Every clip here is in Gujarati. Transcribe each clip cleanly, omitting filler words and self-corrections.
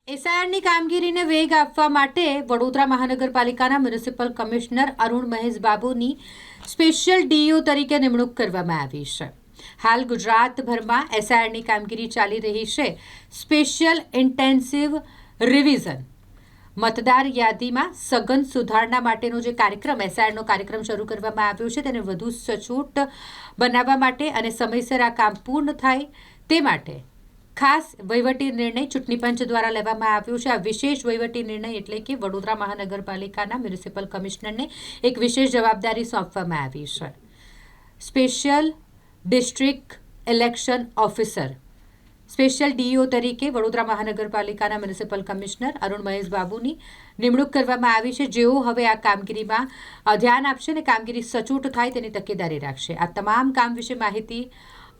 એસઆઈઆરની કામગીરીને વેગ આપવા માટે વડોદરા મહાનગરપાલિકાના મ્યુનિસિપલ કમિશનર અરુણ મહેશ બાબુની સ્પેશિયલ ડીઈઓ તરીકે નિમણૂક કરવામાં આવી છે. હાલ ગુજરાતભરમાં એસઆઈઆરની કામગીરી ચાલી રહી છે. સ્પેશિયલ ઇન્ટેન્સિવ રિવિઝન મતદાર યાદીમાં સઘન સુધારણા માટેનો જે કાર્યક્રમ એસઆઈઆરનો કાર્યક્રમ શરૂ કરવામાં આવ્યો છે તેને વધુ સચોટ બનાવવા માટે અને સમયસર આ કામ પૂર્ણ થાય તે માટે ખાસ વહીવટી નિર્ણય ચૂંટણી પંચ દ્વારા લેવામાં આવ્યો છે. આ વિશેષ વહીવટી નિર્ણય એટલે કે વડોદરા મહાનગરપાલિકાના મ્યુનિસિપલ કમિશનરને એક વિશેષ જવાબદારી સોંપવામાં આવી છે. Special district election officer special DEO તરીકે વડોદરા મહાનગરપાલિકાના મ્યુનિસિપલ કમિશનર અરુણ મહેશ બાબુની નિમણૂક કરવામાં આવી છે, જેઓ હવે આ કામગીરીમાં ધ્યાન આપશે અને કામગીરી સચોટ થાય તેની તકેદારી રાખશે. આ તમામ કામ વિશે માહિતી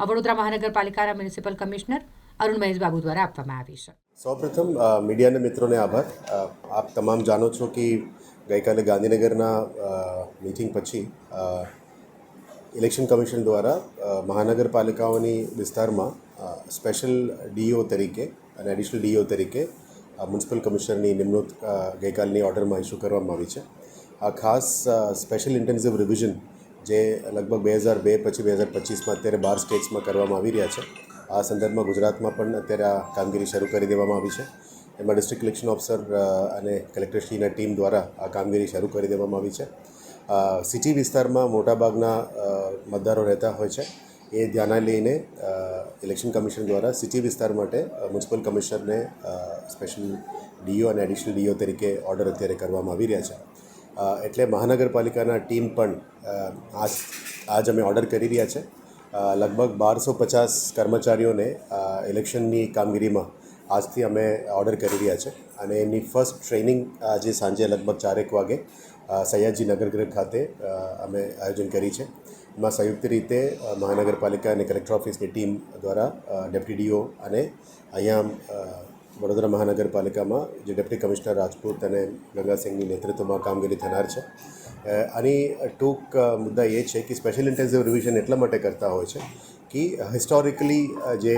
વડોદરા મહાનગરપાલિકાના મ્યુનિસિપલ કમિશનર અરુણ મહેશ બાબુ દ્વારા આપવામાં આવી છે. સૌપ્રથમ મીડિયાના મિત્રોને આભાર. આપ તમામ જાણો છો કે ગઈકાલે ગાંધીનગરના મીટિંગ પછી ઇલેક્શન કમિશન દ્વારા મહાનગરપાલિકાઓની વિસ્તારમાં સ્પેશિયલ ડીઈઓ તરીકે અને એડિશનલ ડીઈઓ તરીકે મ્યુનિસિપલ કમિશનરની નિમણૂક ગઈકાલની ઓર્ડરમાં ઇસ્યુ કરવામાં આવી છે. આ ખાસ સ્પેશિયલ ઇન્ટેન્સિવ રિવિઝન જે લગભગ 2002 પછી 2025માં અત્યારે 12 સ્ટેટ્સમાં કરવામાં આવી રહ્યા છે. આ સંદર્ભમાં ગુજરાતમાં પણ અત્યારે આ કામગીરી શરૂ કરી દેવામાં આવી છે. એમાં ડિસ્ટ્રિક્ટ ઇલેક્શન ઓફિસર અને કલેક્ટરશ્રીના ટીમ દ્વારા આ કામગીરી શરૂ કરી દેવામાં આવી છે. સિટી વિસ્તારમાં મોટાભાગના મતદારો રહેતા હોય છે. એ ધ્યાને લઈને ઇલેક્શન કમિશન દ્વારા સિટી વિસ્તાર માટે મ્યુનિસિપલ કમિશનરને સ્પેશિયલ ડીઈઓ અને એડિશનલ ડીઈઓ તરીકે ઓર્ડર અત્યારે કરવામાં આવી રહ્યા છે. એટલે મહાનગરપાલિકાના ટીમ પણ આજ અમે ઓર્ડર કરી રહ્યા છે. લગભગ 1250 કર્મચારીઓને ઇલેક્શનની કામગીરીમાં આજથી અમે ઓર્ડર કરી રહ્યા છે અને એમની ફર્સ્ટ ટ્રેનિંગ આજે સાંજે લગભગ 4 વાગે સયાજી નગરગૃહ ખાતે અમે આયોજન કરી છે. એમાં સંયુક્ત રીતે મહાનગરપાલિકા અને કલેક્ટર ઓફિસની ટીમ દ્વારા ડેપ્યુટી ડીઓ અને અહીંયા વડોદરા મહાનગરપાલિકામાં જે ડેપ્યુટી કમિશનર રાજપૂત અને ગંગાસિંહની નેતૃત્વમાં કામગીરી થનાર છે. આની ટૂંક મુદ્દા એ છે કે સ્પેશિયલ ઇન્ટેન્સિવ રિવિઝન એટલા માટે કરતા હોય છે કે હિસ્ટોરિકલી જે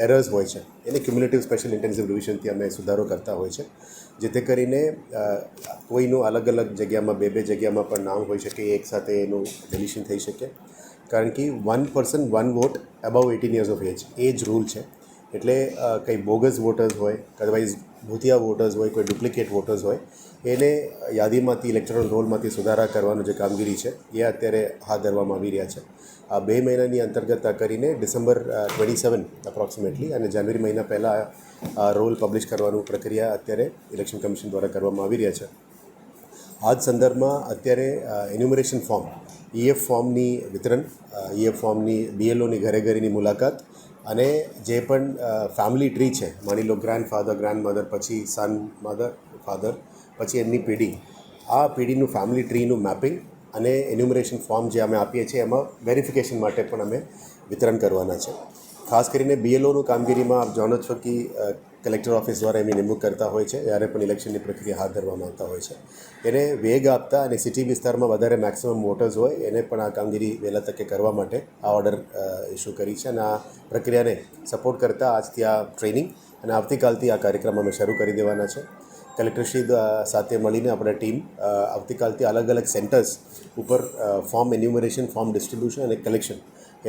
એરર્સ હોય છે એને ક્યુમ્યુલેટિવ સ્પેશિયલ ઇન્ટેન્સિવ રિવિઝનથી અમે સુધારો કરતા હોય છે, જેથી કરીને કોઈનું અલગ અલગ જગ્યામાં બે જગ્યામાં પણ નામ હોઈ શકે, એકસાથે એનું ડિલિશન થઈ શકે. કારણ કે 1 person 1 vote above 18 years of age rule છે. એટલે કંઈ બોગસ વોટર્સ હોય, અદરવાઇઝ ભૂતિયા વોટર્સ હોય, કોઈ ડુપ્લિકેટ વોટર્સ હોય, એને યાદીમાંથી ઇલેક્ટોરલ રોલમાંથી સુધારા કરવાનું જે કામગીરી છે એ અત્યારે હાથ ધરવામાં આવી રહ્યા છે. આ 2 મહિનાની અંતર્ગત કરીને ડિસેમ્બર 27 અપ્રોક્સિમેટલી અને જાન્યુઆરી મહિના પહેલાં રોલ પબ્લિશ કરવાનું પ્રક્રિયા અત્યારે ઇલેક્શન કમિશન દ્વારા કરવામાં આવી રહ્યા છે. આ જ સંદર્ભમાં અત્યારે એન્યુમરેશન ફોર્મ, ઈએફ ફોર્મની વિતરણ, ઈએફ ફોર્મની બીએલઓની ઘરેની મુલાકાત અને જે પણ ફેમિલી ટ્રી છે, માની લો ગ્રાન્ડફાધર, ગ્રાન્ડમધર, પછી સન, મધર, ફાધર, પછી એમની પેઢી, આ પેઢીનું ફેમિલી ટ્રીનું મેપિંગ અને એન્યુમરેશન ફોર્મ જે અમે આપીએ છીએ એમાં વેરિફિકેશન માટે પણ અમે વિતરણ કરવાના છે. ખાસ કરીને બીએલઓનું કામગીરીમાં આપ જાણો છો કે કલેક્ટર ઓફિસ દ્વારા એમની નિમણૂક કરતા હોય છે જ્યારે પણ ઇલેક્શનની પ્રક્રિયા હાથ ધરવામાં આવતા હોય છે. એને વેગ આપતા અને સિટી વિસ્તારમાં વધારે મેક્સિમમ વોટર્સ હોય એને પણ આ કામગીરી વહેલા તકે કરવા માટે આ ઓર્ડર ઇસ્યુ કરી છે. અને આ પ્રક્રિયાને સપોર્ટ કરતાં આજથી આ ટ્રેનિંગ અને આવતીકાલથી આ કાર્યક્રમ અમે શરૂ કરી દેવાના છે. કલેક્ટરશ્રી સાથે મળીને આપણે ટીમ આવતીકાલથી અલગ અલગ સેન્ટર્સ ઉપર ફોર્મ એન્યુમરેશન, ફોર્મ ડિસ્ટ્રીબ્યુશન અને કલેક્શન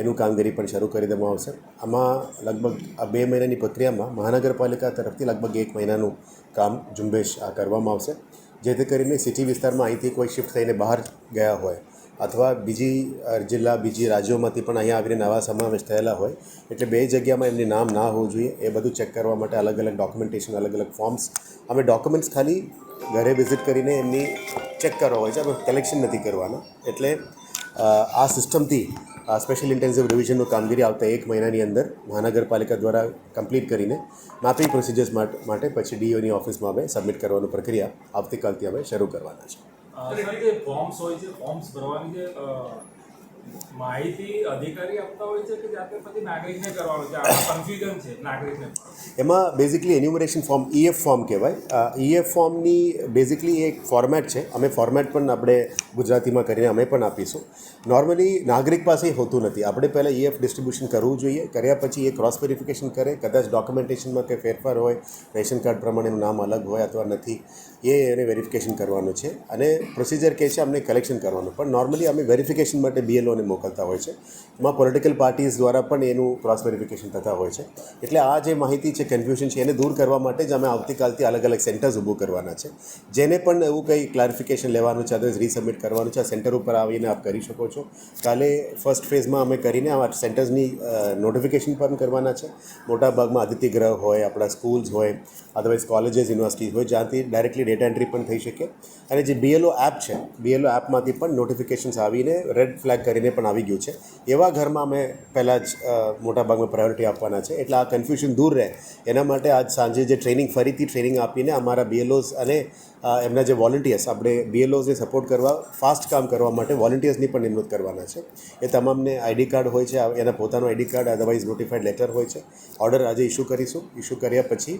એનું કામગીરી પણ શરૂ કરી દેવામાં આવશે. આમાં લગભગ આ 2 મહિનાની પ્રક્રિયામાં મહાનગરપાલિકા તરફથી લગભગ 1 મહિનાનું કામ ઝુંબેશ આ કરવામાં આવશે, જેથી કરીને સિટી વિસ્તારમાં અહીંથી કોઈ શિફ્ટ થઈને બહાર ગયા હોય અથવા બીજી જિલ્લા, બીજી રાજ્યોમાંથી પણ અહીંયા આવીને નવા સમાવેશ થયેલા હોય, એટલે 2 જગ્યામાં એમની નામ ના હોવું જોઈએ એ બધું ચેક કરવા માટે અલગ અલગ ડોક્યુમેન્ટેશન, અલગ અલગ ફોર્મ્સ, અમે ડોક્યુમેન્ટ્સ ખાલી ઘરે વિઝિટ કરીને એમની ચેક કરવા હોય છે, અમે કલેક્શન નથી કરવાના. એટલે આ સિસ્ટમથી સ્પેશિયલ ઇન્ટેન્સિવ રિવિઝનનું કામગીરી આવતા 1 મહિનાની અંદર મહાનગરપાલિકા દ્વારા કમ્પ્લીટ કરીને મેપિંગ પ્રોસિજર્સ માટે પછી ડીઓની ઓફિસમાં અમે સબમિટ કરવાની પ્રક્રિયા આવતીકાલથી અમે શરૂ કરવાના છે. માહિતી અધિકારી આપતા હોય છે કે જાતે પછી નાગરિકને કરવાનું છે? આમાં કન્ફ્યુઝન છે નાગરિકને પણ. એમાં basically enumeration form EF form કહેવાય. EF ફોર્મની બેઝિકલી એક ફોર્મેટ છે. અમે ફોર્મેટ પણ આપણે ગુજરાતીમાં કરીને અમે પણ આપીશું. નોર્મલી નાગરિક પાસે હોતું નથી. આપણે પહેલાં EF ડિસ્ટ્રીબ્યુશન કરવું જોઈએ. કર્યા પછી એ ક્રોસ વેરિફિકેશન કરે. કદાચ ડોક્યુમેન્ટેશનમાં કંઈ ફેરફાર હોય, રેશન કાર્ડ પ્રમાણેનું નામ અલગ હોય અથવા નથી, એને વેરિફિકેશન કરવાનું છે. અને પ્રોસિજર કહે છે અમને કલેક્શન કરવાનું. પણ નોર્મલી અમે વેરિફિકેશન માટે BLOને મોકલતા હોય છે. એમાં પોલિટિકલ પાર્ટીઝ દ્વારા પણ એનું ક્રોસ વેરિફિકેશન થતા હોય છે. એટલે આ જે માહિતી છે, કન્ફ્યુઝન છે, એને દૂર કરવા માટે જ અમે આવતીકાલથી અલગ અલગ સેન્ટર્સ ઊભું કરવાના છે. જેને પણ એવું કંઈ ક્લારિફિકેશન લેવાનું છે, અદરવાઇઝ રીસબમિટ કરવાનું છે, આ સેન્ટર ઉપર આવીને આપ કરી શકો છો. કાલે ફર્સ્ટ ફેઝમાં અમે કરીને આ સેન્ટર્સની નોટિફિકેશન પણ કરવાના છે. મોટાભાગમાં આદિત્યગૃહ હોય, આપણા સ્કૂલ્સ હોય, અદરવાઇઝ કોલેજીસ, યુનિવર્સિટીઝ હોય, જ્યાંથી ડાયરેક્ટલી ડેટા એન્ટ્રી પણ થઈ શકે. અને જે BLO એપ છે, BLO એપમાંથી પણ નોટિફિકેશન્સ આવીને રેડ ફ્લેગ કરીને પણ આવી ગયું છે. એવા ઘરમાં અમે પહેલાં જ મોટાભાગમાં પ્રાયોરિટી આપવાના છે. એટલે આ કન્ફ્યુઝન દૂર રહે એના માટે આજ સાંજે જે ફરીથી ટ્રેનિંગ આપીને અમારા BLOs અને એમના જે વોલન્ટિયર્સ, આપણે BLOsને સપોર્ટ કરવા, ફાસ્ટ કામ કરવા માટે વોલન્ટિયર્સની પણ નિમણૂક કરવાના છે. એ તમામને ID કાર્ડ હોય છે, એના પોતાનો ID card, otherwise notified letter હોય છે. ઓર્ડર આજે ઇસ્યુ કરીશું. ઇસ્યુ કર્યા પછી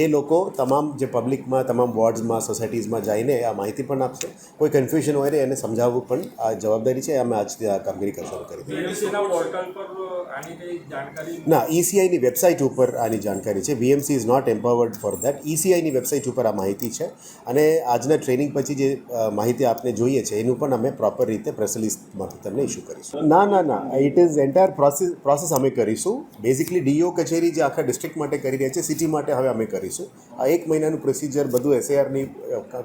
એ લોકો તમામ જે પબ્લિકમાં, તમામ વોર્ડ્સમાં, સોસાયટીઝમાં જઈને આ માહિતી પણ આપશે. કોઈ કન્ફ્યુઝન હોય ને એને સમજાવવું પણ આ જવાબદારી છે. અમે આજથી આ કામગીરી શરૂ કરી દીધી. BMCના પોર્ટલ પર આની કઈ જાણકારી? ના, ECIની વેબસાઇટ ઉપર આની જાણકારી છે. VMC is not empowered for that. ECIની વેબસાઇટ ઉપર આ માહિતી છે. અને આજના ટ્રેનિંગ પછી જે માહિતી આપને જોઈએ છે એનું પણ અમે પ્રોપર રીતે પ્રેસ રિલીઝમાંથી તમને ઇસ્યુ કરીશું. ના, ઇટ ઇઝ એન્ટાયર પ્રોસેસ અમે કરીશું. બેઝિકલી DO કચેરી જે આખા ડિસ્ટ્રિક્ટ માટે કરી રહ્યા છે, સિટી માટે હવે અમે કરીશું. આ 1 મહિનાનું પ્રોસિજર બધું SARની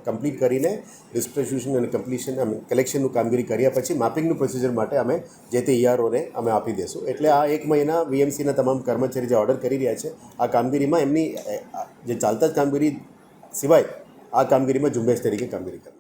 કમ્પ્લીટ કરીને ડિસ્ટ્રીબ્યુશન અને કમ્પ્લીશન કલેક્શનનું કામગીરી કર્યા પછી મેપિંગનું પ્રોસિજર માટે અમે જે તે EROને અમે આપી દઈશું. એટલે આ 1 મહિના VMCના તમામ કર્મચારી જે ઓર્ડર કરી રહ્યા છે આ કામગીરીમાં એમની જે ચાલતા જ કામગીરી સિવાય આ કામગીરીમાં ઝુંબેશ તરીકે કામગીરી કરવી.